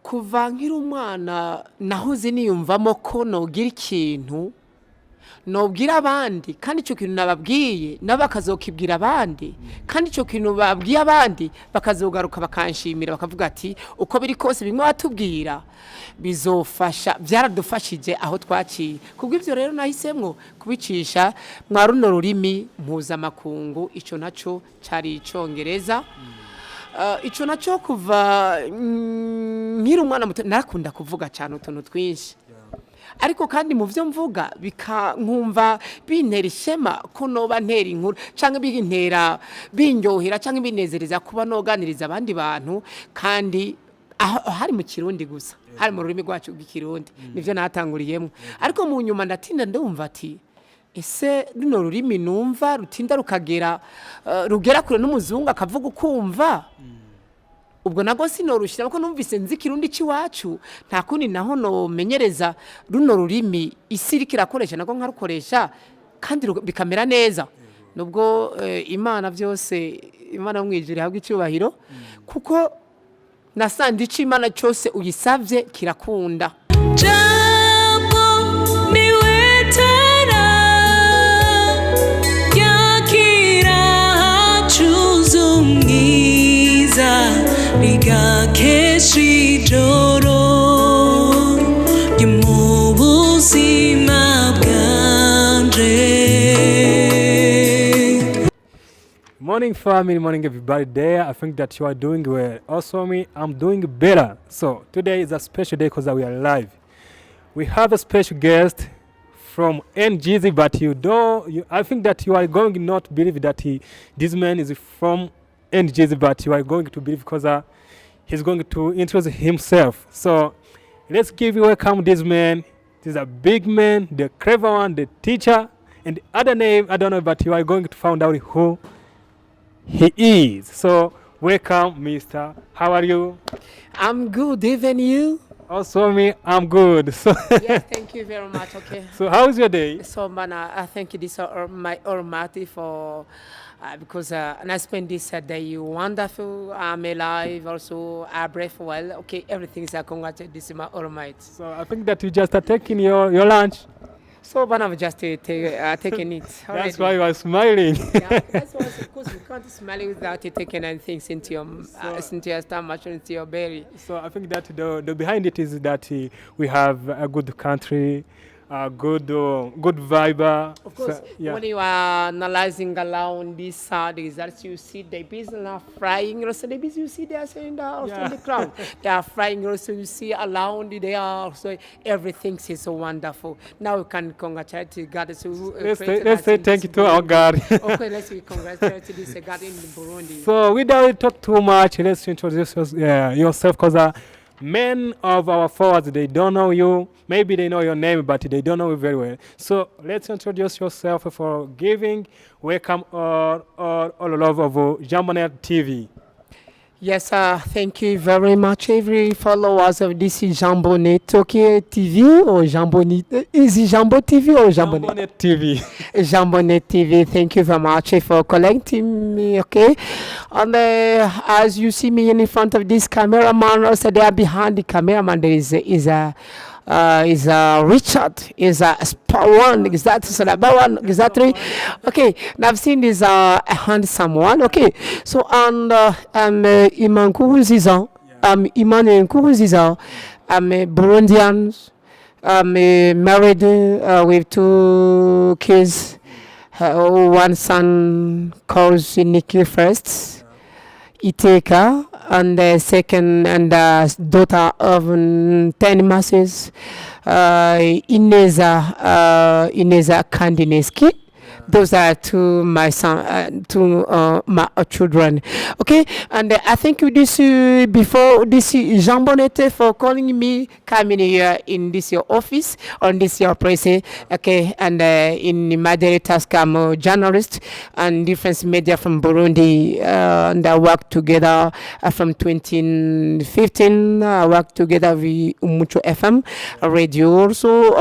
kuva nkiri umwana nahoze niyumvamo ko nogira ikintu nobwira abandi kandi icyo kintu nababwiye nabo bakazokibwira abandi kandi icyo kintu babwiye abandi bakazogaruka bakanshimira bakavuga ati uko biri kose bimwe batubwira bizofasha byaradufashije aho twaciye kubwo ivyo rero nahisemwo kubicisha mwa runo rurimi mpuzamakungu ico naco cari icongereza ico naco kuva nkiri umwana muto narakunda kuvuga cyane utuntu twinshi ariko kandi mu byo mvuga bikankumva bintera ishema ko noba ntera inkuru canke bintera binyohera canke binezereza kuba noganiriza abandi bantu kandi hari mu kirundi gusa hari mu rurimi rwacu rw'ikirundi nivyo natanguriyemo ariko mu nyuma ndatinda ndumva ati ese runo rurimi numva rutinda rukagera rugera kure n'umuzungu akavuga ukumva ubwo nago sinorushira ko numvise nzi kirundi ciwacu nta kundi naho no menyereza runo rurimi isiriki rakoresha nago nkarukoresha kandi bikamera neza nubwo imana byose imana mwijiri habwe icubahiro kuko nasandi c'imana cyose uyisavye kirakunda Jambo niwetana yakira chuzumgiza ligakeshi joro yumubuzima bwanje. Morning family, morning everybody there. I think that you are doing well. Also me, I'm doing better. So today is a special day because we are live. We have a special guest from NGZ, but I think that you are going not to believe that this man is from NGZ, but you are going to believe because he's going to introduce himself. So let's give you welcome this man. This is a big man, the clever one, the teacher, and the other name, I don't know, but you are going to find out who he is. So welcome, Mr. How are you? I'm good, even you? Also me, I'm good. So Yes, thank you very much. Okay. so how is your day? So, man, I thank you this my Almighty for because and I spend this day wonderful. I'm alive, also I breathe well. Okay, everything is congratulated. This is my Almighty. So I think that you just are taking your lunch. So, but I've just taken it. Already. That's why you are smiling. Yeah, that's why, because you can't smile without taking anything into your stomach, into your belly. So I think that the behind it is that we have a good country, a good vibe. Of course, So, yeah. when you are analyzing around these results, you see the bees are flying. Also, the bees you see they are in the crowd. They are flying. Also, you see around they are also everything is so wonderful. Now we can congratulate God. So, Let's say thank you to our God. Okay, let's congratulate this God in Burundi. So without talk too much, let's introduce yourself because men of our followers, they don't know you. Maybe they know your name, but they don't know you very well. So let's introduce yourself for giving. Welcome all love of Jambonet TV. Yes, thank you very much, every followers of this Jambonet TV or Jambonet. Is it Jambo TV or Jambonet? Jambonet TV. Jambonet TV, thank you very much for collecting me, okay? And as you see me in front of this cameraman, also there behind the cameraman, there is a Richard, is a one, exactly. Okay, now I've seen this handsome one, okay? So, and I'm Iman Kuruziza, I'm Iman Kuruziza, I'm a Burundian, I'm married with 2 kids. One son calls Nikki first, Iteka, and the second and daughter of 10 masses, Ineza Kandineski. Those are two my son, my children. Okay, and I thank you this before this Jambonete for calling me coming here in this your office on this your place. Okay, and in my daily task I'm a journalist and different media from Burundi, and I work together from 2015. I work together with Umucho FM radio also,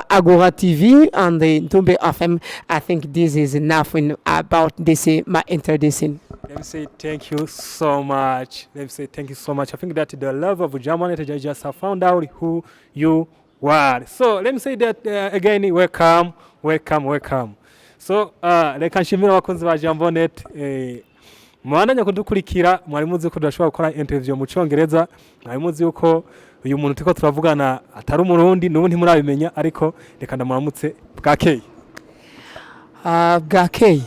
Agora TV and the Tumbe FM. I think this is enough about this my introduction. Let me say thank you so much. Let me say thank you so much. I think that the love of Jambonet just have found out who you are. So let me say that again, welcome. So reka nshimira abakunzi ba Jambonet mwandanya kudukurikira, mwari muzi ko tudashobora gukora interview mu Cyongereza, mwari muzi yuko uyu muntu turiko turavugana atari umurundi n'ubu ntimurabimenya, ariko reka ndamuramutse bwakeye. Bwakeye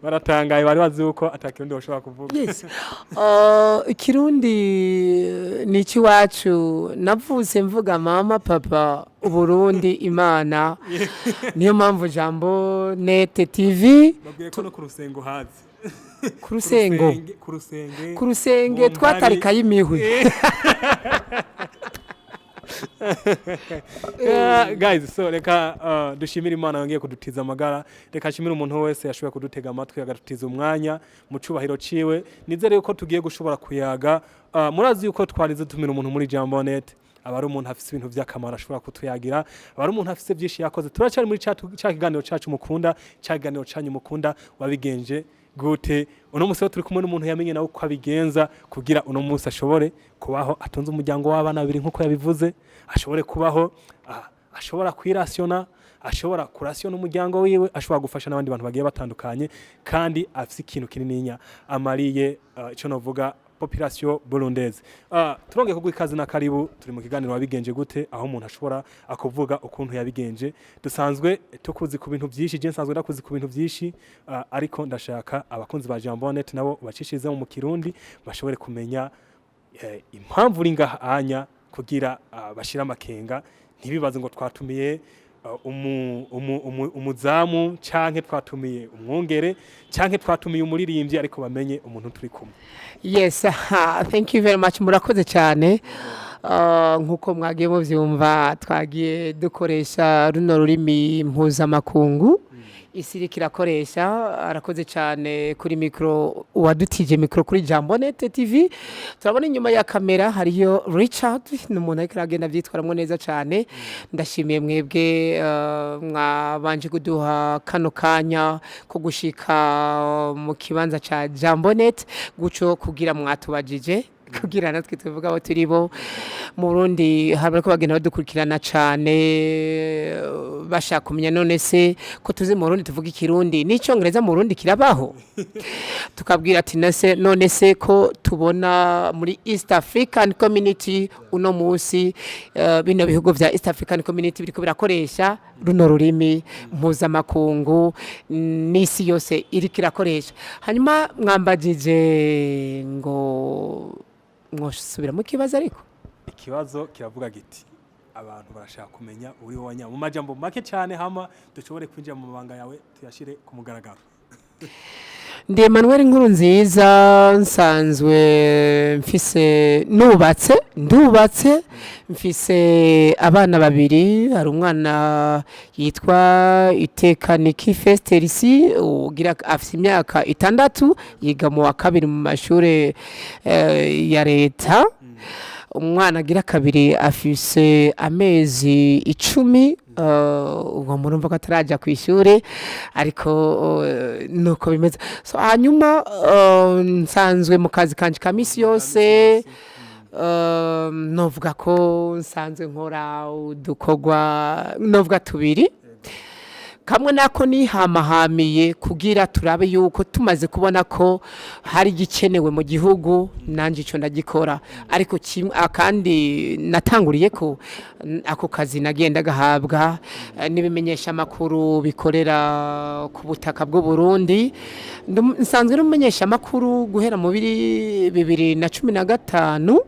baratangaye, bari bazi yuko atakirundi bashobora kuvuga. Yes. Ikirundi ni ikiwacu, navutse mvuga mama papa Uburundi Imana. Niyo mpamvu Jambonet TV babwiye ko no ku rusengo hazi. Ku rusenge twatarika y'imihwi. Guys, so reka dushimira Imana yongeye kudutiza amagara, reka nshimira umuntu wese yashoboye kudutega amatwi agatutiza umwanya mu cubahiro ciwe. Nizere yuko tugiye gushobora kuyaga, murazi yuko twarize tumira umuntu muri Jambonet abari umuntu afise ibintu by'akamaro ashobora kutuyagira, abari umuntu afise byinshi yakoze. Turacyari muri cya kiganiro cyacu mukunda, cya kiganiro cyanyu mukunda wabigenje gute. Uno munsi turi kumwe n'umuntu yamenye nawe uko abigenza kugira uno munsi ashobore kubaho atunze umuryango w'abana babiri nkuko yabivuze, ashobore kubaho, ashobora kwirasiona, ashobora kurasiona umuryango wiwe, ashobora gufasha n'abandi bantu bagiye batandukanye, kandi afise ikintu kinininya amariye ico novuga population burundaise. Turonge kugwa ikaze na karibu, turi mu kiganiro wabigenje gute, aho umuntu ashobora akuvuga ukuntu yabigenje. Dusanzwe tukuzi ku bintu byinshi, je nsanzwe ndakuzi ku bintu byinshi, ariko ndashaka abakunzi ba Jambonet nabo bacishize mu Kirundi bashobore kumenya impamvu uri ngahanya kugira bashira amakenga, ntibibaze ngo twatumiye umuzamu canke twatumiye umwongere canke twatumiye umuririmbyi, ariko bamenye umuntu turi kumwe. Yes, thank you very much. Murakoze cyane. Nkuko mwagiye muvyumva, twagiye dukoresha runo rurimi mpuzamakungu. Isiri kirakoresha. Arakoze cyane kuri micro, uwadutije micro kuri Jambonet TV. Turabona inyuma ya kamera hariyo Richard, n'umuntu ariko agenda byitwaramwe neza cyane. Ndashimiye mwebwe mwabanje kuduha kano kanya ko gushika mu kibanza ca Jambonet guco kugira mwatubajije, kugira natwe tuvuga aho turi bo mu Burundi. Hariko bagenda badukurikirana cyane bashaka kumenya none se ko tuzi mu Burundi tuvuga ikirundi n'icyongereza mu Burundi kirabaho. Tukabwira ati none se ko tubona muri East African Community uno munsi bino bihugu vya East African Community biriko birakoresha runo rurimi mpuzamakungu, n'isi yose iriko irakoresha. Hanyuma mwambajije ngo mwosubira mu kibazo, ariko ikibazo kiravuga giti abantu barashaka kumenya uri wanya mu majambo make cyane, hama dushobore kwinjira mu mabanga yawe tuyashire ku mugaragaro. Ndi Emmanuel Nkurunziza, nsanzwe ndubatse mfise abana babiri. Hari umwana yitwa Itekaniki Festerisi ugira afise imyaka 6, yiga mu wa kabiri mu mashure ya leta. Umwana agira kabiri afise amezi 10, ubwo murumva ko ataraja ku ishure, ariko nuko bimeze. So hanyuma nsanzwe mu kazi kanje ka misi yose, novuga ko nsanzwe nkora udukorwa novuga tubiri. Kamwe nako nihamahamiye kugira turabe yuko tumaze kubona ko hari gikenewe mu gihugu, nanje ico ndagikora. Ariko kandi natanguriye ko ako kazi nagenda gahabwa nibimenyesha amakuru bikorera ku butaka bw'u Burundi. Nsanzwe n'umumenyesha amakuru guhera mu 2015.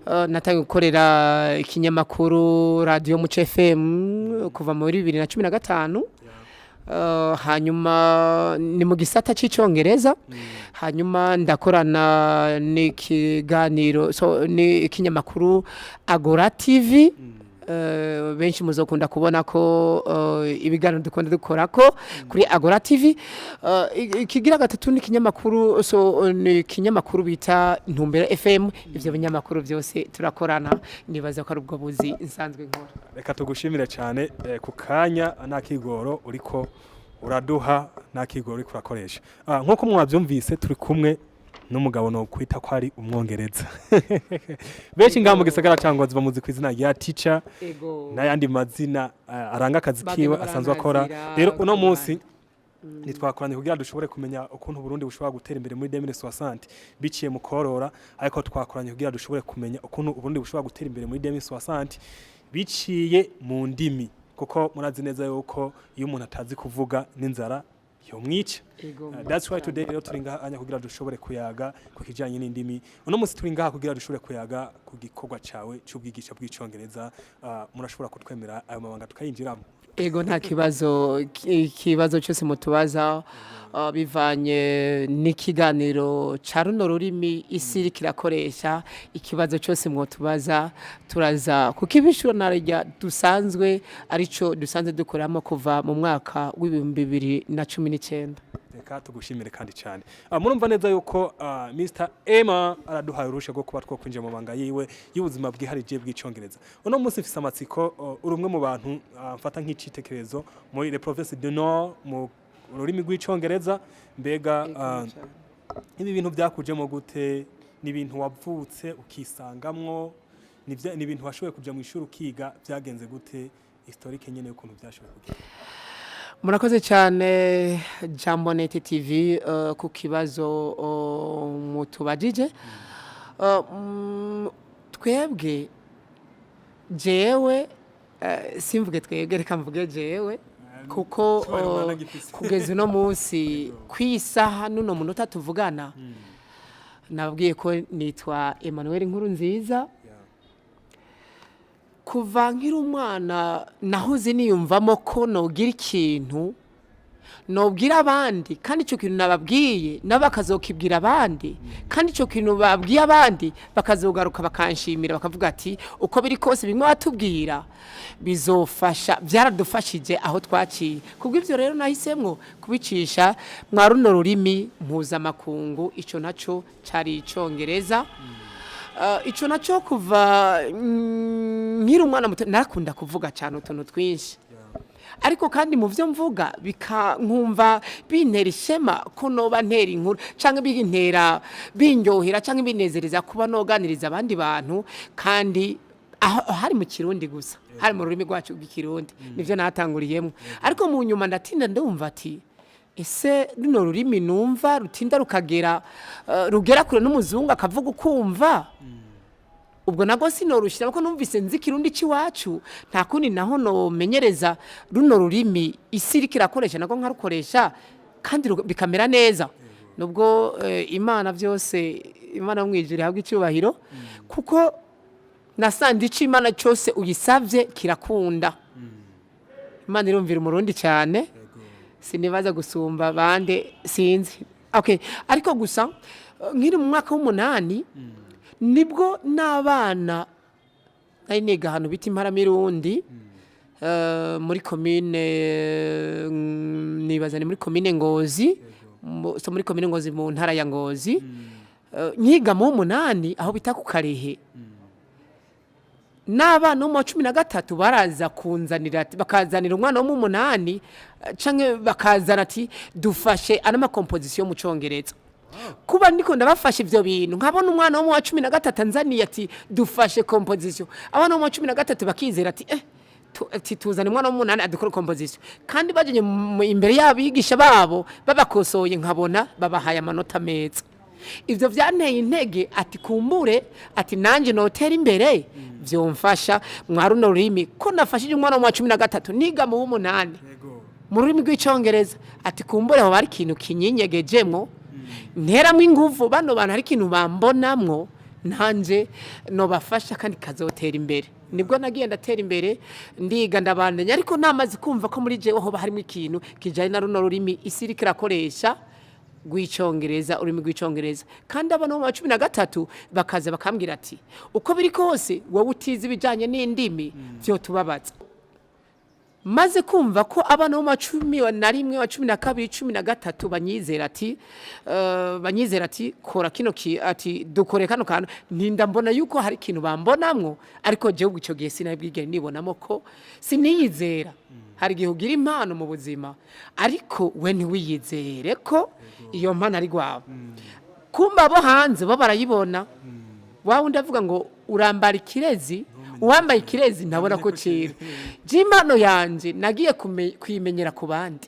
Natangiye gukorera ikinyamakuru Radio Muco FM kuva mu 2015. Hanyuma ni mu gisata cy'icyongereza. Hanyuma ndakorana n'ikiganiro ni ikinyamakuru Agora TV benshi muzokunda kubona ko ibiganiro dukunda dukora ko kuri Agora TV. Ikigira gatatu ni kinyamakuru, so ni kinyamakuru bita Ntumbero FM. Ivyo binyamakuru byose turakorana, nibaza ko ari ubwo buzi nsanzwe nkora. Reka tugushimire cyane ku kanya nakigoro uriko uraduha nakigoro uriko urakoresha. Nkuko mwabyumvise turi kumwe n'umugabo no kwita ko ari umwongereza. Benshi ngaho mu gisagara cyangwa bamuzi ku izina rya teacher n'ayandi mazina aranga akazi kiwe asanzwe akora. Rero uno munsi nitwakoranye kugira dushobore kumenya ukuntu Burundi bushobora gutera imbere muri 2060 biciye mu korora, ariko twakoranye kugira dushobore kumenya ukuntu Burundi bushobora gutera imbere muri 2060 biciye mu ndimi, kuko murazi neza yuko iyo umuntu atazi kuvuga n'inzara yomwica. That's why today rero turi ngaha kugira dushobore kuyaga ku kijanye n'indimi. Uno munsi turi ngaha kugira dushobore kuyaga ku gikorwa cawe cy'ubwigisha bw'icongereza. Murashobora kutwemera ayo mabanga tukayinjiramo? Ego nta kibazo cyose mutubaza bivanye n'ikiganiro ca runo rurimi isi kirakoresha. Ikibazo cyose mwotubaza turaza kukibishura narya dusanzwe arico dusanzwe dukoramo kuva mu mwaka w'2019. Reka tugushimire kandi cyane. Murumva neza yuko Mr. Emma araduhaye urusha rwo kuba twinjira mu banga yiwe y'ubuzima bwiharije bw'icongereza. Uno munsi mfise amatsiko, urumwe mu bantu mfata nk'icitekerezo muri le province du Nord mu rurimi rw'icongereza. Mbega ibi bintu byakujemo gute? Ni ibintu wavutse ukisangamwo? Ni ibintu washoboye kuja mu ishuri ukiga? Byagenze gute? Historique nyene y'ukuntu byashoboye kugenda. Murakoze cyane Jambonete TV ku kibazo mutubajije. Twebwe jewe simvuge twebwe, reka mvuge jewe, kuko kugeza uno munsi kwisaha nuno munota tuvugana nabwiye ko nitwa Emmanuel Nkurunziza. Kuva nkiri umwana nahoze niyumvamo ko nogira ikintu nobwira abandi, kandi ico kintu nababwiye nabakazokibwira abandi, kandi ico kintu babwiye abandi bakazogaruka bakanshimira bakavuga ati uko biri kose bimwe batubwira bizofasha, byaradufashije aho twaciye. Kubw'ivyo rero nahisemwo kubicisha mwa runo rurimi mpuzamakungu. Ico naco cari icongereza. Ico naco kuva nkiri umwana muto narakunda kuvuga cyane utuntu twinshi, ariko kandi mu byo mvuga bikankumva bintera ishema ko noba ntera inkuru canke bintera binyohera canke binezereza kuba noganiriza abandi bantu, kandi hari mu Kirundi gusa, hari mu rurimi rwacu rw'ikirundi. Nivyo natanguriyemo, ariko mu nyuma ndatinda ndumva ati ese runo rurimi numva rutinda rukagera rugera kure n'umuzungu akavuga ukumva. Ubwo nago sinorushira kuko numvise nzi Kirundi ciwacu, nta kundi naho no menyereza runo rurimi isi kirakoresha nago nkarukoresha kandi bikamera neza. Nubwo Imana byose, Imana mwijiri habwa icyubahiro, kuko nasandi ico Imana cyose uyisavye kirakunda. Imana irumvira umurundi cyane, sinibaza gusumba bande sinzi. Okay, ariko gusa nkiri mu mwaka w'8 nibwo n'abana nari niga hano biti Imparamirundi muri commune, nibaza ni muri commune Ngozi, so muri commune Ngozi mu ntara ya Ngozi. Nkiga mu 8 aho bita ku Karehe. N'abana mu 13 baraza kunzanira, bakazanira umwana wo mu 8 canke bakazana ati dufashe ana ma composition mu Congereza. Kuba ndiko ndabafashe ivyo bintu nkabona umwana wo mu 13 Tanzania ati dufashe composition, abana wo mu 13 bakizera ati tuzana umwana wo mu 8 adukora composition, kandi bajenye imbere y'abigisha babo babakosoye nkabona babahaye amanota meza. Ivyo vyanteye intege ati kumbure ati nanje notera imbere vyomfasha mwa runo rurimi, ko nafashije umwana wo mu 13 niga mu 8 mu rurimi rw'icongereza. Ati kumbure aho bari kintu kinyinyegejemwo nteramwe inguvu, bano bantu hari kintu bambonamwo nanje no bafasha kandi kazotera imbere. Nibwo nagiye ndatera imbere ndiga ndabandanya, ariko namaze kumva ko muri jewe ho harimo ikintu kijanye na runo rurimi isi kirakoresha rw'icyongereza ururimi rw'icyongereza kandi abana bo mu wa 13 bakaza bakambwira ati uko biri kose wowe utize ibijyanye n'indimi byo tubabaza maze kumva ko abana bo mu wa 11 wa 12 13 banyizera ati kora kino ati dukore kano kantu ntinda mbona yuko hari ikintu bambonamwo ariko jewe icyo gihe sinabwigere nibonamo ko siniyizera hari igihe ugira impano mu buzima ariko we ntiwiyizere ko iyo mpano ari gwawe kumba bo hanze bo barayibona wawe ndavuga ngo urambara ikirezi uwambaye ikirezi ntabona ko cira impano yanje nagiye kwimenyera ku bandi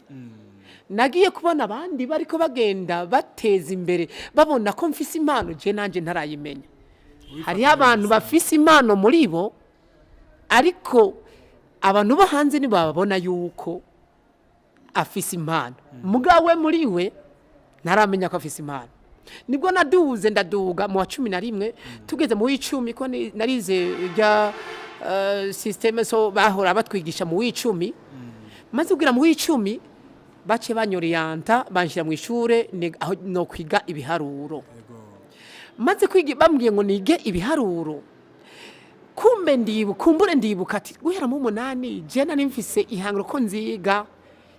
nagiye kubona abandi bariko bagenda bateza imbere babona ko mfise impano je nanje ntarayimenya hari abantu bafise impano muri bo ariko abantu bo hanze ni babona yuko afise impano mugawe muri we ntaramenya ko afise impano nibwo ndaduga mu wa 11 tugeze mu w'icumi ko narize rya systeme so bahora batwigisha mu w'icumi maze kugira mu w'icumi bace banyoriyanta banshira mu ishure aho no kwiga ibiharuro maze kwiga bambwiye ngo nige ibiharuro kumbure ndibuka ati guhera mu 8 je nari mfise ihangiro ko nziga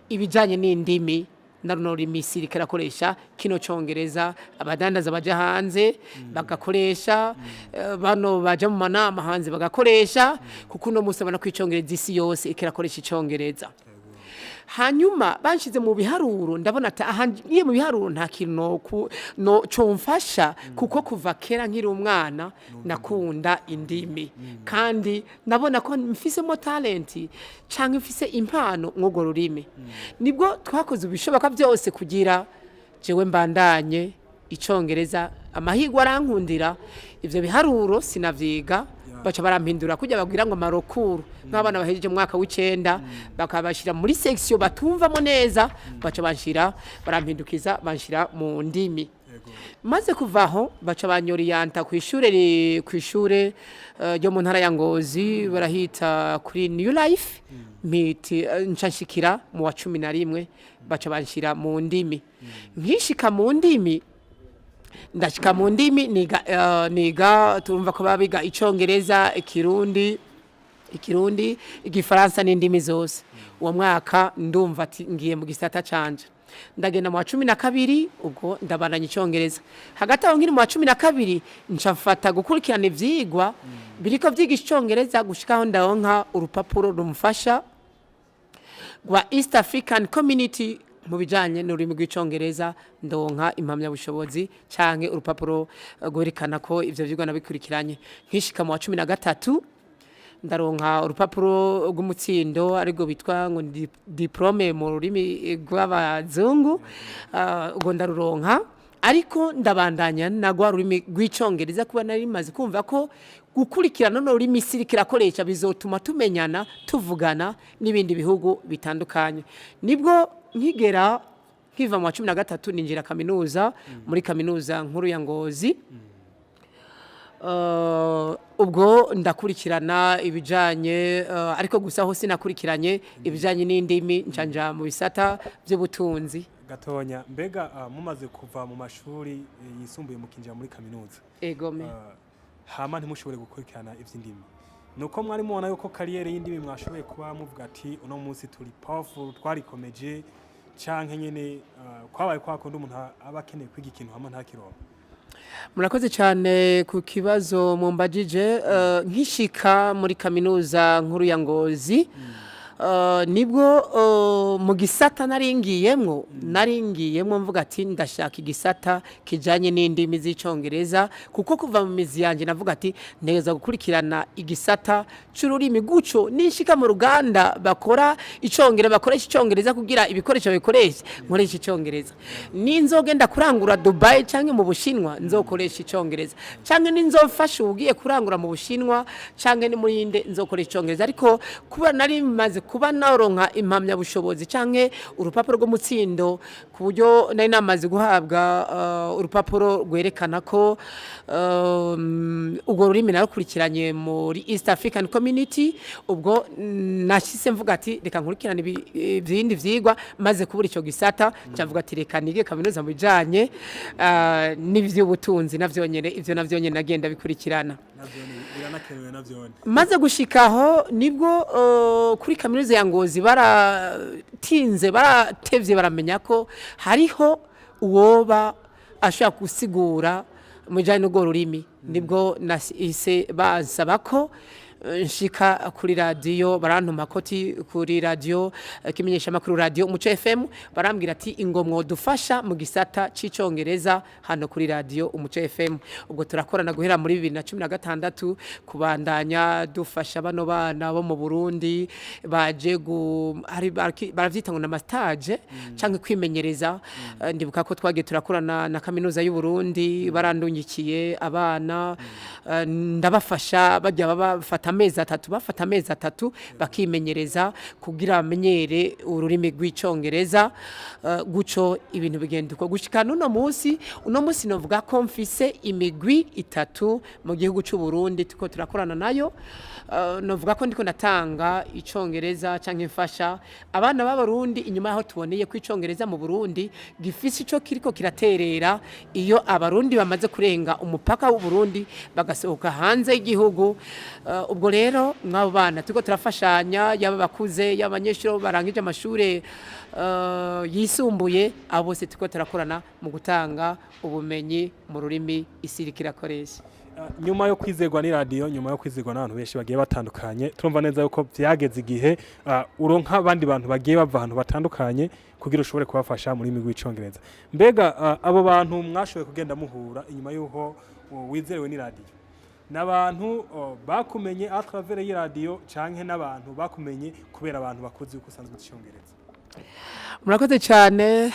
ibijanye n'indimi narunori misiri karakoresha kino cyongereza abadandaza baje hanze bagakoresha bano baje mu manama hanze bagakoresha kuko no musabana kwicongereza isi yose ikirakoresha icyongereza hanyuma banshize mu biharuro ndabona ati ahangiye mu biharuro nta kintu no comfasha kuko kuva kera nkiri umwana nakunda indimi kandi nabona ko mfisemo talent canke mfise impano nk'ugo rurimi nibwo twakoze ubishoboka byose kugira jewe mbandanye icongereza amahigwa arankundira ivyo biharuro sinavyiga baca barampindura kujya babwira ngo marokuru nk'abana bahejeje mu mwaka w'9 bakabashira muri section batumvamo neza baca banshira barampindukiza banshira mu ndimi maze kuvaho baca banyoriyanta ku ishure ryo mu ntara ya Ngozi barahita kuri New Life miti ncanshikira mu wa 11 baca banshira mu ndimi nkishika mu ndimi ndashika mu ndimi niga turumva ko babiga icongereza ikirundi igifaransa n'indimi zose uwo mwaka ndumva ati ngiye mu gisata canje ndagenda mu wa 12 ubwo ndabananye icongereza hagati aho nkiri mu wa 12 ncafata gukurikirana ivyigwa biriko vyigisha icongereza gushikaho ndabonka urupapuro rumufasha rwa East African Community mu bijanye n'ururimi rw'icongereza ndonka impamya bushobozi canke urupapuro gwerekana ko ivyo vyigwa nabikurikiranye nkishika mu wa 13 ndaronka urupapuro rw'umutsindo ariko bitwa ngo diplome mu rurimi rw'abazungu ubwo ndaruronka ariko ndabandanya nagwa rurimi rw'icongereza kuba nari maze kumva ko gukurikirana no rurimi Misiri kirakoresha bizotuma tumenyana tuvugana n'ibindi bihugu bitandukanye nibwo nkigera nkiva mu wa 13 ninjira kaminuza muri kaminuza nkuru ya Ngozi ubwo ndakurikirana ibijanye ariko gusa ho sinakurikiranye ibijanye n'indimi ncanja mu bisata by'ubutunzi gatonya mbega mumaze kuva mu mashuri yisumbuye mukinjira muri kaminuza egome hama ntimushobore gukurikirana ivy'indimi nuko mwari mubona yuko kariyere y'indimi mwashoboye kuba muvuga ati uno munsi turi powerful twarikomeje canke nyene kwabaye kwakundi umuntu aba akeneye kwiga ikintu hama ntakironka murakoze cyane ku kibazo mumbajije nkishika muri kaminuza nkuru ya Ngozi nibwo mu gisata naringiyemwo mvuga ati ndashaka igisata kijanye n'indimi z'icongereza kuko kuva mu mizi yanje navuga ati ntegeza gukurikirana igisata c'ururimi guco nishika mu ruganda bakora icongereza bakoresha icongereza kugira ibikoresho bikoresha nkoresha icongereza ninzogenda kurangura Dubai canke mu Bushinwa nzokoresha icongereza canke ninzofasha ugiye kurangura mu Bushinwa canke ni muri inde nzokoresha icongereza ariko kuba nari maze kuba naronka impamya bushobozi canke urupapuro rw'umutsindo ku buryo nari namaze guhabwa urupapuro rwerekana ko ubwo rurimi narukurikiranye muri East African Community ubwo nashise mvuga ati reka nkurikirane ibindi vyigwa maze kubura ico gisata cyavuga ati reka nige kaminuza mu bijanye n'ivy'ubutunzi navyonyene ivyo navyonyene nagenda bikurikirana biranakenewe navyone maze gushikaho nibwo kuri kaminuza ya Ngozi baratevye baramenya ko hariho uwoba ashaka gusigura mu bijanye n'ubwo rurimi nibwo nahise bansaba ko nshika kuri radio barantuma koti kuri radio kimenyesha makuru radio Umuco FM barambwira ati ingomwo dufasha mu gisata c'icongereza hano kuri radio Umuco FM ubwo turakorana guhera muri 2016 kubandanya dufasha bano bana bo mu Burundi baje baravyita ngo na stage canke kwimenyereza ndibuka ko twagiye turakorana na kaminuza y'u Burundi barandungikiye abana ndabafasha bajya bafata bafata amezi atatu bakimenyereza kugira bamenyere ururimi rw'icongereza guco ibintu bigenda uko gushika uno munsi novuga ko mfise imigwi 3 mu gihugu cy'u Burundi tuko turakorana nayo novuga ko ndiko natanga icongereza canke mfasha abana b'abarundi inyuma yaho tuboneye ko icongereza mu Burundi gifise ico kiriko kiraterera iyo abarundi bamaze kurenga umupaka w'u Burundi bagasohoka hanze y'igihugu ubwo rero mwabo bana tuko turafashanya yaba bakuze y'abanyeshuri barangije amashure yisumbuye abose tuko turakorana mu gutanga ubumenyi mu rurimi isirikira koresha nyuma yo kwizegwa ni radio nyuma yo kwizegwa n'abantu benshi bagiye batandukanye turumva neza yuko byageze igihe uronka abandi bantu bagiye bava ahantu batandukanye kugira ushobore kubafasha muri migwi icongereza mbega abo bantu mwashoboye kugenda muhura inyuma yuko wizerewe ni radio n'abantu bakumenye a travers yi radio canke n'abantu bakumenye kubera abantu bakoze uko usanzwe icongereza murakoze cyane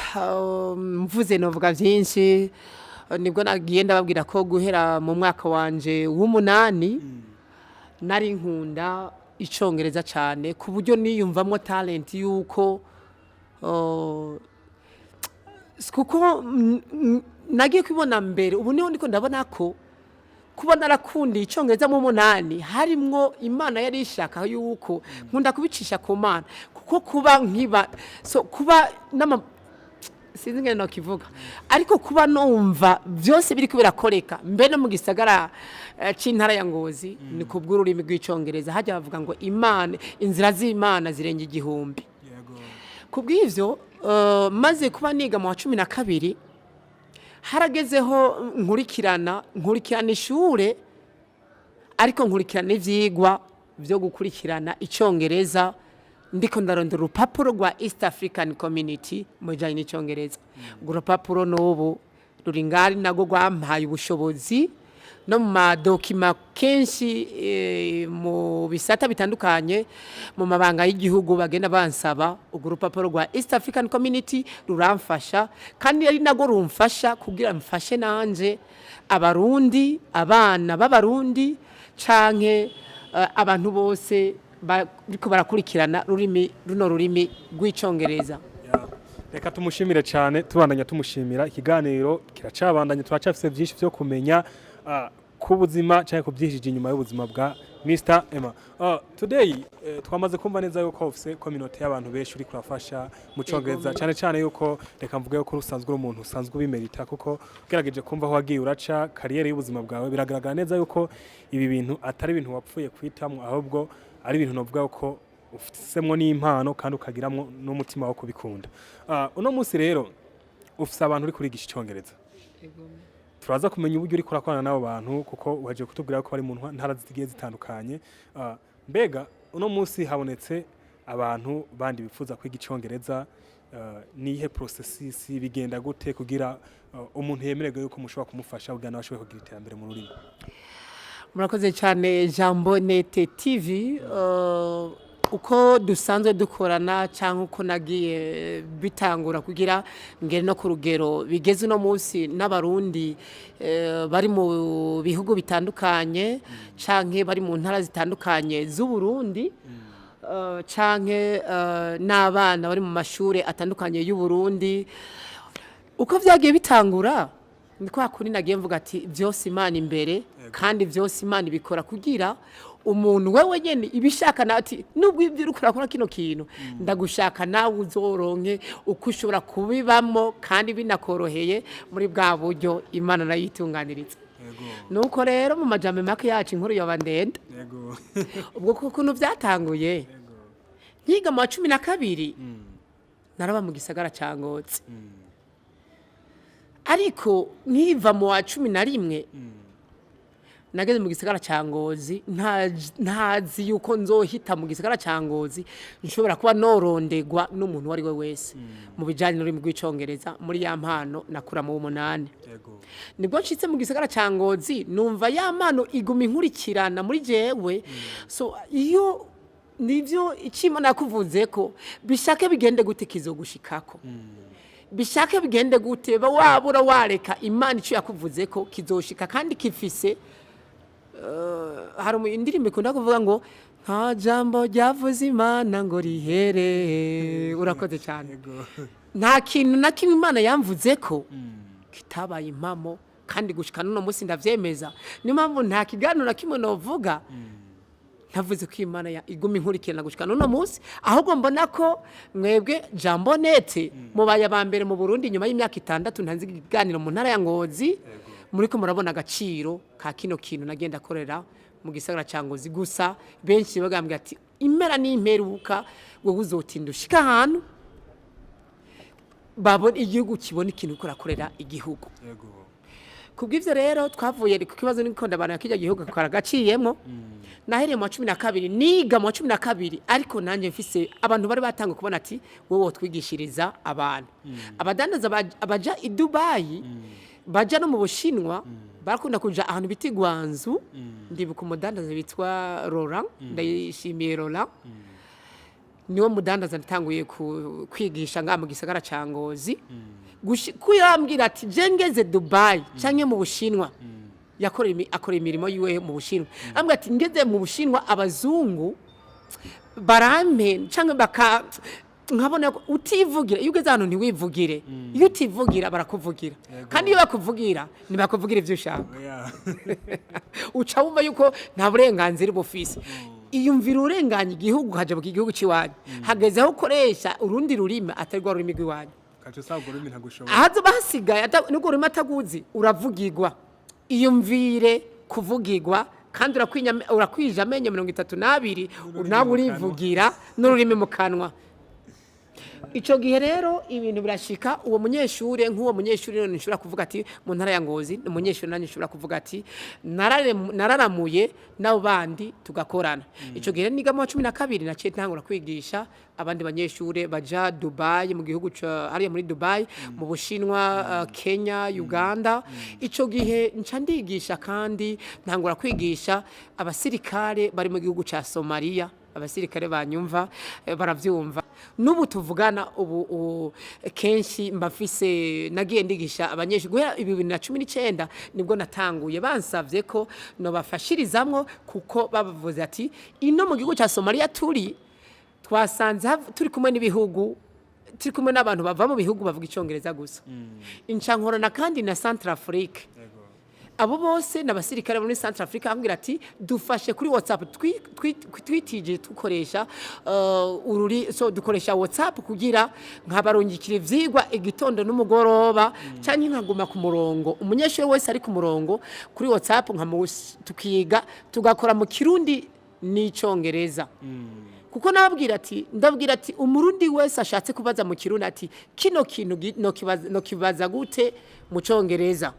mvuze novuga byinshi nibwo nagiye ndababwira ko guhera mu mwaka wanje w'umunani nari nkunda icongereza cyane ku buryo niyumvamo talent yuko kuko nagiye kubona mbere ubu niho ndiko ndabona ko kuba narakundi icongereza mu munani harimwo Imana yari ishaka yuko nkunda kubicisha ku Mana kuko kuba nkiba kuba sinzi ngene no kivuga ariko kuba numva byose biri kubirakoreka mbe no mu gisagara c'intara ya Ngozi ni kubw'ururimi rw'icongereza hajya bavuga ngo Imana inzira z'Imana zirenge igihumbi kubw'ivyo maze kuba niga mu wa 12 haragezeho nkurikirana ishure ariko nkurikirana ivyigwa byo gukurikirana icongereza ndiko ndarondera urupapuro rwa East African Community mu bijanye n'icongereza urwo rupapuro n'ubu ruri ngari nago rwampaye ubushobozi no mu madokima kenshi mu bisata bitandukanye mu mabanga y'igihugu bagenda bansaba urwo rupapuro rwa East African Community ruramfasha kandi ari nago rumfasha kugira mfashe nanje abarundi abana b'abarundi canke abantu bose bariko barakurikirana runo rurimi rw'icongereza reka tumushimire cyane tubandanya tumushimira ikiganiro kiracabandanya turacafise byinshi byo kumenya ku buzima cyangwa ku byihije inyuma y'ubuzima bwa Mr. Emma. Today twamaze kumva neza yuko ofise community y'abantu benshi uri kurafasha mu Congereza cyane yuko reka mvuge yuko rusanzwe umuntu usanzwe ubimerita kuko gerageje kumva aho wagiye uraca kariyeri y'ubuzima bwawe biragaragara neza yuko ibi bintu atari ibintu wapfuye kwitamwe ahubwo ari ibintu novuga ko ufisemwo n'impano kandi ukagiramwo n'umutima wo kubikunda. Uno munsi rero ufise abantu uri kurigisha Icongereza. Turaza kumenya uburyo uri kurakorana n'abo bantu kuko uhaje kutubwira ko bari mu ntara zigiye zitandukanye. Mbega uno munsi habonetse abantu bandi bifuza kwiga Icongereza nihe processes bigenda gute kugira umuntu yemererwe yuko mushobora kumufasha kugira nabashoboye kugira iterambere mu rurimi. Murakoze cyane Jambo Nete TV uko dusanzwe dukorana cyangwa uko nagiye bitangura kugira ngere no ku rugero bigeze no munsi n'abarundi bari mu bihugu bitandukanye canke bari mu ntara zitandukanye z'u Burundi canke n'abana bari mu mashure atandukanye y'u Burundi uko vyagiye bitangura ni kwa kuri nagiye mvuga ati vyose Imana imbere kandi vyose Imana ibikora kugira umuntu wewe nyene ibishaka nati nubwo ivyo uri kurakora kino kintu ndagushaka nawe uzoronke uko ushobora kubibamo kandi binakoroheye muri bwa buryo Imana nayitunganiriza nuko rero mu majambo make yacu inkuru yoba ndende ubwo kukuntu vyatanguye nkiga mu 12 naraba mu gisagara ca Ngozi ariko nkiva mu 11 nageze mu gisagara ca Ngozi ntazi yuko nzohita mu gisagara ca Ngozi nshobora kuba norondegwa n'umuntu wari we wese mu bijanye n'ururimi rw'icongereza muri ya mpano nakura mu 8 nibwo nshitse mu gisagara ca Ngozi numva ya mpano iguma inkurikirana muri jewe so iyo nivyo Imana yakuvuze ko bishake bigende gute kizogushikako bishake bigende gute wabura wareka Imana ico yakuvuze ko kizoshika kandi kifise hari indirimbo ikunda kuvuga ngo nta jambo ryavuze Imana ngo rihere urakoze cyane nta kintu na kimwe Imana yamvuze ko kitabaye impamo kandi gushika none munsi ndavyemeza ni mpamvu nta kiganiro na kimwe novuga ntavuze ko Imana iguma inkurikirana gushika none munsi ahubwo mbona ko mwebwe jambo nete mubaye abambere mu Burundi nyuma y'imyaka 6 ntanzi ikiganiro mu ntara ya Ngozi muriko murabona agaciro ka kino kintu nagenda korera mu gisagara ca Ngozi gusa benshi bagambye ati impera n'imperuka wowe uzotinda ushika hano babona igihugu kibona ikintu korakorera igihugu kubw'ivyo rero twavuye ku kibazo n'ikondo abantu yakijya gihugu karagaciyemo nahereye mu 12 niga mu 12 ariko nanje mfise abantu bari batanga kubona ati wowe twigishiriza abantu abadandaza abaja i Dubai baja no mu Bushinwa barakunda kuja ahantu biti Gwanzu ndibuka umudandaza bitwa Laurent ndayishimiye Laurent niwo mudandaza natanguye kwigisha nga mu gisagara ca Ngozi kuyambwira ati jengeze Dubai canke mu Bushinwa akora imirimo yiwe mu Bushinwa ambwa ati ngeze mu Bushinwa abazungu barampe canke baka nkabona utivugira iyo ugeze hano ntiwivugire iyo utivugira barakuvugira kandi iyo bakuvugira ntibakuvugira ivyo ushaka uca wumva yuko nta burenganzira bufise iyumvira urenganya igihugu haje mu gihugu ciwanyu hageze aho ukoresha urundi rurimi atari rwa rurimi rw'iwanyu ahazo basigaye nubwo ururimi ataguzi uravugirwa iyumvire kuvugirwa kandi urakwija amenyo 32 nawe urivugira n'ururimi mu kanwa ico gihe rero ibintu birashika uwo munyeshure nk'uwo munyeshure none nshobora kuvuga ati mu ntara ya Ngozi umunyeshure nanye nshobora kuvuga ati nararamuye nabo bandi tugakorana ico gihe niga mu 12 naciye ntangura kwigisha abandi banyeshure baja Dubai mu gihugu hariya muri Dubai mu Bushinwa Kenya Uganda ico gihe nca ndigisha kandi ntangura kwigisha abasirikare bari mu gihugu ca Somalia abasirikare banyumva baravyumva nubu tuvugana ubu kenshi mbafise nagiye ndigisha abanyeshuri guhera 2019 nibwo natanguye bansavye ko no bafashirizamwo kuko bavuze ati ino mu gihugu ca Somalia twasanze turi kumwe n'ibihugu turi kumwe n'abantu bava mu bihugu bavuga icongereza gusa incankorana kandi na Centrafrique abo bose n'abasirikare muri Centrafrique ambwira ati dufashe kuri WhatsApp twitije dukoresha dukoresha WhatsApp kugira nkabarungikira ivyigwa igitondo n'umugoroba cyane nkaguma ku murongo umunyeshuri wese ari ku murongo kuri WhatsApp tukiga tugakora mu Kirundi n'icongereza kuko ndabwira ati umurundi wese ashatse kubaza mu Kirundi ati kino kintu no kibaza gute mu congereza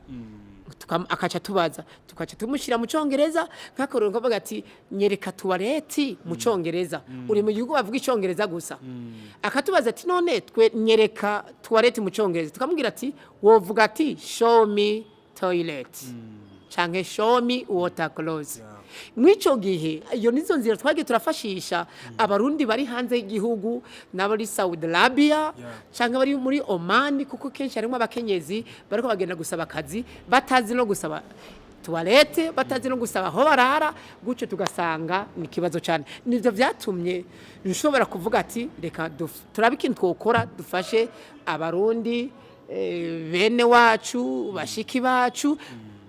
akaca tubaza tukaca tumushira mu congereza nkakorero ngavuga ati nyereka tuwareti mu congereza uri mu gihugu bavuga icongereza gusa akatubaza ati none twe nyereka tuwareti mu congereza tukamubwira ati wovuga ati show me toilet canke show me water close mwico gihe iyo nizo nzira twagiye turafashisha abarundi bari hanze y'igihugu n'abari Saudi Arabia canke bari muri Oman kuko kenshi harimo abakenyezi bariko bagenda gusaba akazi batazi no gusaba toilette batazi no gusaba aho barara gutyo tugasanga ni ikibazo cyane nivyo vyatumye nshobora kuvuga ati reka turabe ikintu twokora dufashe abarundi bene wacu bashiki bacu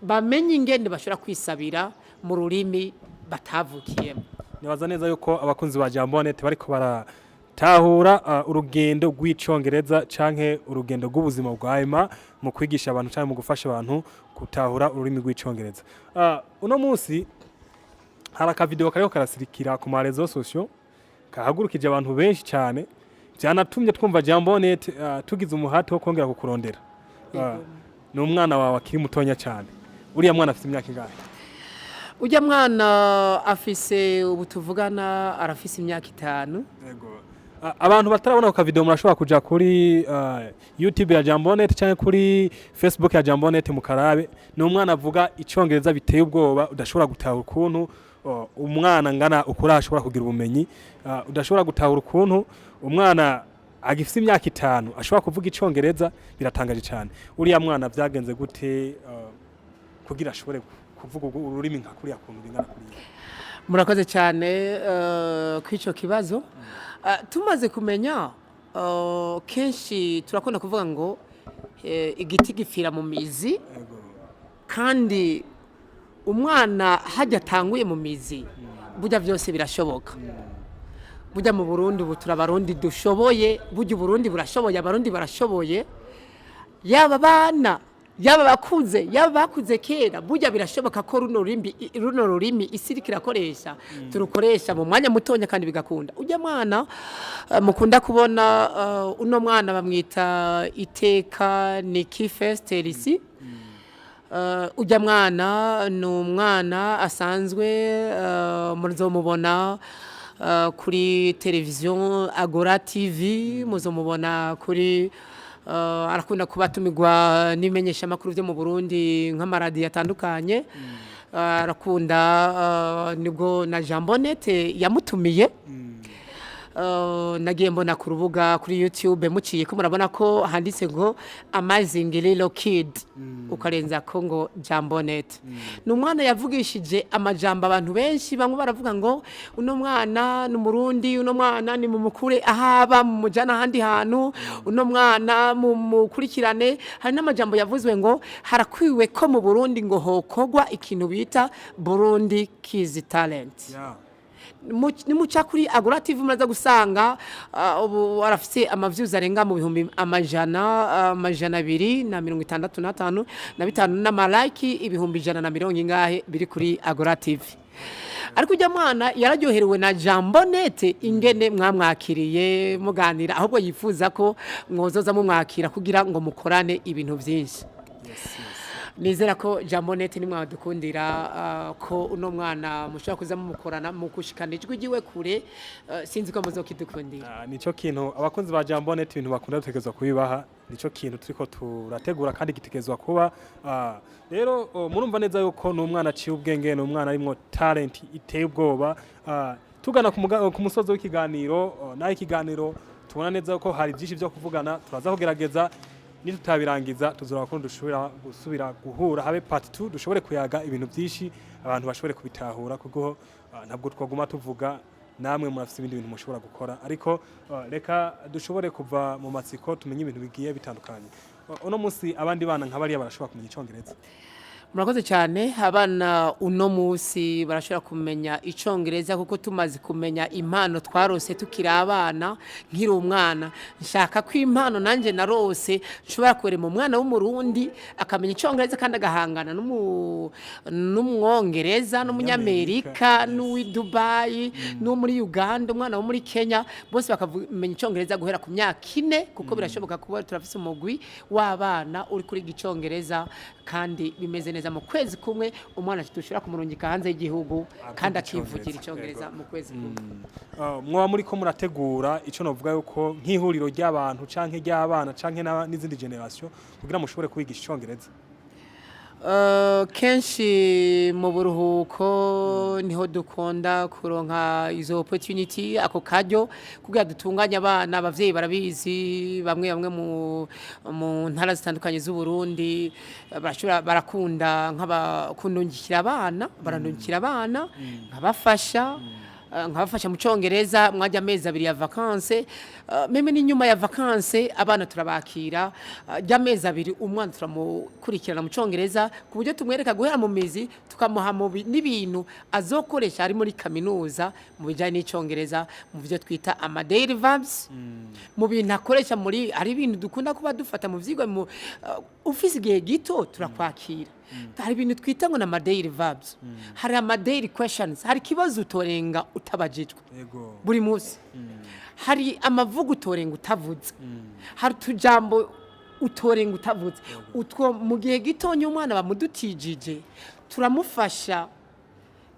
bamenye ingene bashobora kwisabira mu rurimi batavukiyemo. Nibaza neza yuko abakunzi ba Jambonete bariko baratahura urugendo rw'icongereza canke urugendo rw'ubuzima bw'ayima mu kwigisha abantu canke mu gufasha abantu gutahura ururimi rw'icongereza. Uno munsi hari akavideo kariko karasirikira ku marezo sociaux kahagurukije abantu benshi cyane byanatumye twumva Jambonete tugize umuhati wo kongera kukurondera. Ni umwana wawe akiri mutonya cyane. Uriya mwana afite imyaka ingahe? Ujya mwana afise ubu tuvugana arafise imyaka 5. Yego. Abantu batarabona ku video murashobora kuja kuri YouTube ya Jambonete cyangwa kuri Facebook ya Jambonete mukarabe. Ni umwana avuga icongereza biteye ubwoba udashobora gutahura ukuntu umwana ngana ukura ashobora kugira ubumenyi udashobora gutahura ukuntu umwana agifite imyaka 5 ashobora kuvuga icongereza biratangaje cyane. Uriya mwana byagenze gute kugira ashobore kuvuga ururimi nka kuriya kuntu bingana kuriya? Murakoze cyane kw'ico kibazo. Tumaze kumenya kenshi turakunda kuvuga ngo igiti gipfira mu mizi kandi umwana hajya atanguye mu mizi burya byose birashoboka. Burya mu Burundi ubu turabarundi dushoboye, burya Burundi burashoboye, abarundi barashoboye, yaba bana yaba bakuze kera burya birashoboka ko runo rurimi isirikira koresha turukoresha mu mwanya mutonya kandi bigakunda. Ujya mwana mukunda kubona uno mwana bamwita Iteka Niki Festerisi. Ujya mwana ni umwana asanzwe muzomubona kuri televiziyo Agora TV, muzomubona kuri arakunda kubatumigwa n'imenyesha makuru byo mu Burundi nk'amaradiyo atandukanye. Arakunda nibwo na Jambonete yamutumiye. Nagiye mbona ku rubuga kuri YouTube muciye ko murabona ko handitse ngo Amazing Little Kid ukarenza ko ngo Jambonete. Ni umwana yavugishije amajambo abantu benshi bamwe baravuga ngo uno mwana ni Murundi, uno mwana ni mu mukure ahaba mu mujana handi hantu, uno mwana mu mukurikirane. Hari n'amajambo yavuzwe ngo harakwiwe ko mu Burundi ngo hokogwa ikintu bita Burundi Kids Talent. Ni muca kuri Agora TV muraza gusanga ubu arafise amaviews arenga mu bihumbi amajana 265 na bitanu n'amalike ibihumbi 120 ingahe biri kuri Agora TV. Ariko ujya mwana yararyoherewe na Jambonete ingene mwamwakiriye muganira, ahubwo yifuza ko mwozoza mu mwakira kugira ngo mukorane ibintu byinshi. Nizera ko Jambonete nimwe adukundira ko uno mwana mushaka kuza mukorana mu kushikana ijwi giwe kure, sinzi ko muzokidukundira. Nico kintu abakunzi ba Jambonete ibintu bakunda gutegerezwa kubibaha, nico kintu turiko turategura kandi gitegerezwa kuba. Rero murumva neza yuko ni umwana aciye ubwenge, ni umwana arimo talent iteye ubwoba. Tugana ku musozo w'ikiganiro, naho ikiganiro tubona neza yuko hari byinshi byo kuvugana, turaza kugerageza nitutabirangiza tuzora ko gusubira guhura habe part 2 dushobore kuyaga ibintu byinshi abantu bashobore kubitahura kuko ntabwo twaguma tuvuga namwe murafite ibindi bintu mushobora gukora, ariko reka dushobore kuva mu matsiko tumenye ibintu bigiye bitandukanye. Uno munsi abandi bana nk'abariya barashobora kumenya icongereza. Murakoze cyane. Abana uno munsi barashobora kumenya icongereza kuko tumaze kumenya impano twarose tukiri abana. Nkiri umwana nshaka ko impano nanje narose nshobora kurema umwana w'umurundi akamenya icongereza kandi agahangana n'umwongereza n'umunyamerika n'uwi Dubai no muri Uganda, umwana wo muri Kenya, bose bakamenya icongereza guhera ku myaka 4 kuko birashoboka kuba turafise umugwi w'abana uri kuri icongereza kandi bimeze neza. Mu kwezi kumwe umwana tushira kumurungika hanze y'igihugu kandi akivugira icongereza mu kwezi kumwe. Mwa muri ko murategura ico novuga yuko nk'ihuriro ry'abantu canke ry'abana canke n'izindi generation kugira mushobore kwigisha icongereza? Kenshi mu buruhuko niho dukunda kuronka izo opportunity ako karyo kugira dutunganye abana abavyeyi barabizi bamwe mu ntara zitandukanye z'u Burundi barakunda nk'abakundungikira abana barandungikira abana nkabafasha mu Congereza mwajya amezi 2 ya vacances meme n'inyuma ya vacances abana turabakira y'amezi 2 umwana turamukurikirana mu Congereza ku buryo tumwereka guhera mu mizi tukamuha n'ibintu azokoresha ari muri kaminuza mu bijanye n'Icongereza mu byo twita ama daily verbs mu bintu akoresha muri ari ibintu dukunda kuba dufata mu vyigwa mu ufise igihe gito turakwakira hari ibintu twita ngo na daily verbs hari ama daily questions hari kibazo utorenga utabajijwe buri munsi hari amavugo utorenga utavuze hari tujambo utorenga utavuze utwo mu gihe gitonye umwana bamudutijije turamufasha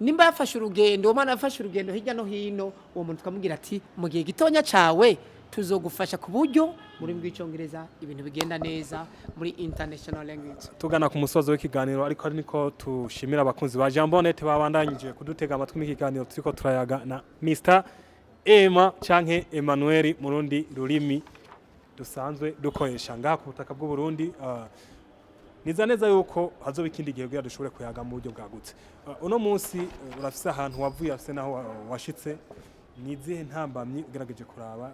nimba yafashe urugendo umwana yafashe urugendo hirya no hino uwo muntu tukamubwira ati mu gihe gitonya cawe tuzogufasha ku buryo muri bw'icongereza ibintu bigenda neza muri international language. Tugana ku musozo w'ikiganiro ariko niko tushimira abakunzi ba Jambonete babandanyije kudutega amatwi mu kiganiro turiko turayaga na Mr. Emma canke Emmanuel murundi rurimi dusanzwe dukoresha ngaha ku butaka bw'u Burundi. Niza neza yuko hazoba ikindi gihe kugira dushobore kuyaga mu buryo bwagutse. Uno munsi urafise ahantu wavuye afise naho washitse nizihe ntambamye ugerageje kuraba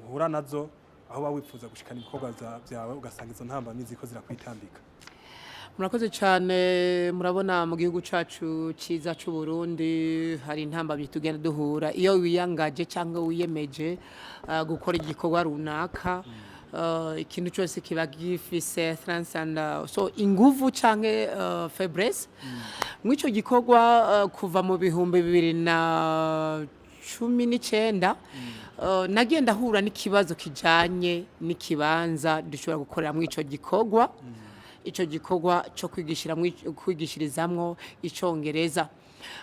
uhura nazo aho bawifuza gushikana ibikorwa byawe ugasanga izo ntambamye ziko zirakwitambika. Murakoze cyane murabona mu gihugu cacu ciza c'u Burundi hari intambamye tugenda duhura iyo wiyangaje cyangwa wiyemeje gukora igikorwa runaka ikintu cyose kiba gifise strength and so inguvu canke faiblesse mwico gikorwa kuva mu bihumbi 2019 nagenda hura n'ikibazo kijanye n'ikibanza dushobora gukorera mu ico gikorwa ico gikorwa cyo kwigishirizamwo Icongereza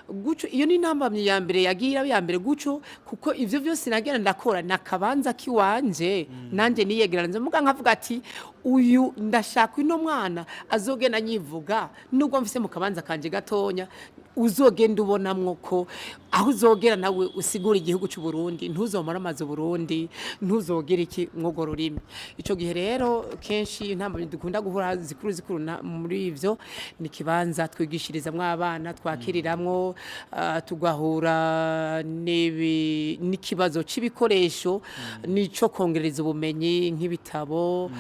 guco iyo ni ntambamye ya mbere ya mbere guco kuko ivyo byose nagenda ndakora nakabanza kiwanje nanje niyegeranze muga nkavuga ati uyu ndashaka ino mwana azogenda nyivuga nubwo mfise mu kabanza kanje gatonya uzogenda ubonamwo ko aho uzogera nawe usigura igihugu cy'u Burundi ntuzomara amazi Burundi ntuzogera iki mwogo rurimi ico gihe rero kenshi intambamye dukunda guhura zikuru muri ivyo ni kibanza twigishirizamwo abana twakiriramwo tugahura n'ikibazo c'ibikoresho nico kongereza ubumenyi nk'ibitabo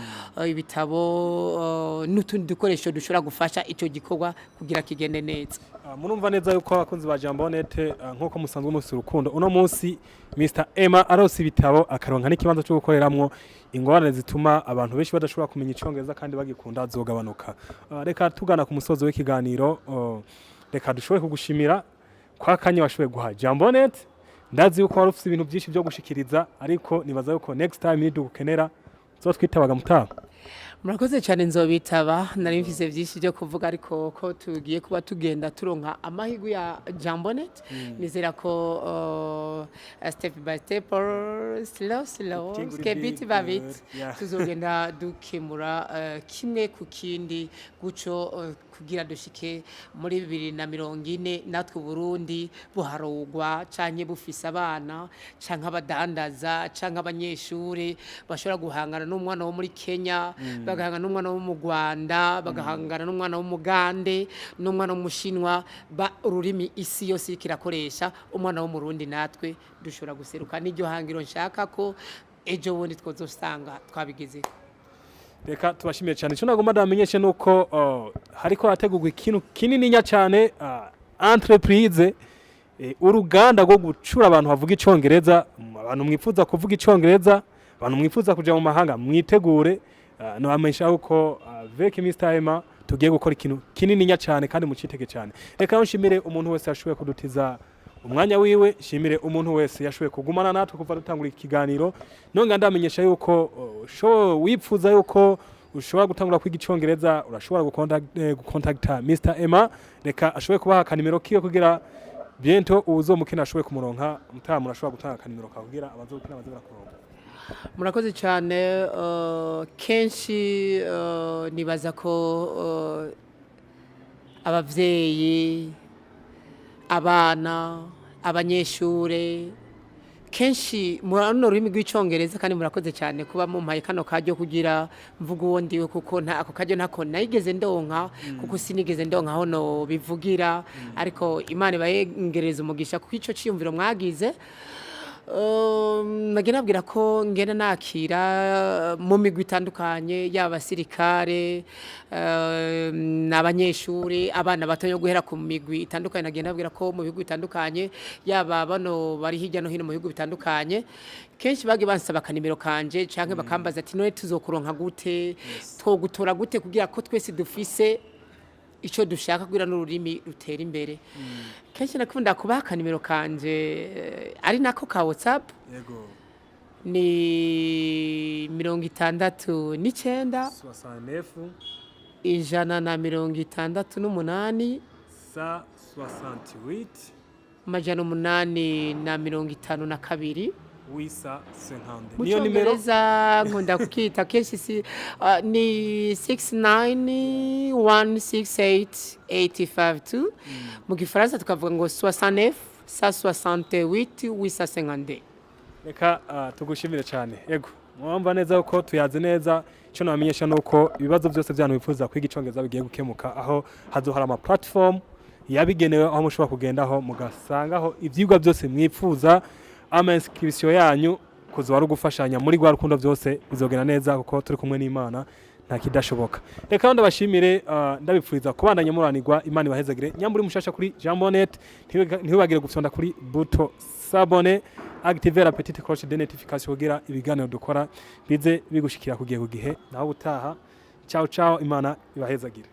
n'utundi dukoresho dushobora gufasha ico gikorwa kugira kigende neza. Murumva neza yuko abakunzi ba Jambonete nkuko musanzwe musi urukundo uno munsi Mr. Emma arose ibitabo akaronka n'ikibanza cyo gukoreramwo ingorane zituma abantu benshi badashobora kumenya Icongereza kandi bagikunda zogabanuka. Reka tugana ku musozo w'ikiganiro reka dushobore kugushimira kwa kanya washoboye guha Jambonete ndazi yuko wari ufite ibintu byinshi byo gushikiriza ariko nibaza yuko next time nidukenera twitabaga mutaha. Murakoze cyane nzobitaba nari mfise byinshi byo kuvuga ariko ko tugiye kuba tugenda turonka amahigu ya Jambonete nizera ko step by step slow bit by bit tuzogenda dukemura kimwe ku kindi guco kugira dushike muri 2040 natwe Burundi buharogwa canke bufise abana canke abadandaza canke abanyeshure bashobora guhangana n'umwana wo muri Kenya bagahangana n'umwana wo mu Rwanda bagahangana n'umwana wo mu Gande n'umwana wo mu Shinwa ururimi isi yose kirakoresha umwana wo mu Burundi natwe dushobora guseruka n'iryo hangiro nshaka ko ejo bundi twozosanga twabigeze. Reka tubashimiye cyane cyo nagomba ndamenyeshe nuko hariko hategurwa ikintu kinini nya cyane entreprise uruganda rwo gucura abantu bavuga Icongereza abantu mwifuza kuvuga Icongereza abantu mwifuza kuja mu mahanga mwitegure no amenyesha uko avec Mr. Emma tugiye gukora ikintu kinini nya cyane kandi mucitege cyane. Reka nshimire umuntu wese yashoboye kudutiza umwanya wiwe shimire umuntu wese yashoboye kugumana natwe kuva dutangura ikiganiro nonga ndamenyesha yuko wipfuza yuko ushobora gutangura kwiga Icongereza urashobora gukontakta Mr. Emma reka ashoboye kubaha kanimero kiyo kugira biento uzomukina ashoboye kumuronka mutamu urashobora gutanga kanimero ka kugira abazokina bazira kuronka. Murakoze cyane kenshi nibaza ko abavyeyi abana abanyeshure kenshi murano rurimi rw'icongereza kandi murakoze cyane kuba mumpaye kano karyo kugira mvuga uwo ndiwe kuko ako karyo ntako nayigeze ndonka kuko sinigeze ndonka aho no bivugira ariko Imana ibayengereza umugisha kuko ico ciyumviro mwagize nagenda nabwira ko ngenda nakira mu migwi itandukanye y'abasirikare n'abanyeshuri abana bato yo guhera ku migwi itandukanye nagenda nabwira ko mu bihugu bitandukanye yaba bano bari hirya no hino mu bihugu bitandukanye kenshi bagi bansaba kanimero kanje canke bakambaza ati none tuzokuronka gute twogutora gute kugira ko twese dufise ico dushaka kugira n'ururimi rutera imbere kenshi nakunda kubaha kanimero kanje ari nako ka WhatsApp yego ni 69 69 168 sa 68 majana 852 wisa 50 niyo nimero mucongereza nkunda kukita kenshi si ni 6916885 mu gifaransa tukavuga ngo 69 sa 68 wisa 50 reka tugushimire cyane yego mwamba neza uko tuyaze neza cyo namenyesha nuko ibibazo byose byanyu bifuza kwiga icongereza bigiye gukemuka aho hazohara ama platform yabigenewe aho mushobora kugendaho mugasangaho ivyigwa byose mwifuza ama inscription yanyu kuzo ari gufashanya muri gwa rukundo byose bizogena neza kuko turi kumwe n'Imana nta kidashoboka reka ndabashimire ndabipfuriza kubandanya muranirwa Imana ibahezagire nyamburi mushasha kuri Jambonet ntibagire gufyonda kuri buto s'abonner activer la petite cloche de notification kugira ibiganiro dukora bize bigushikira kugihe naho utaha ciao ciao Imana ibahezagire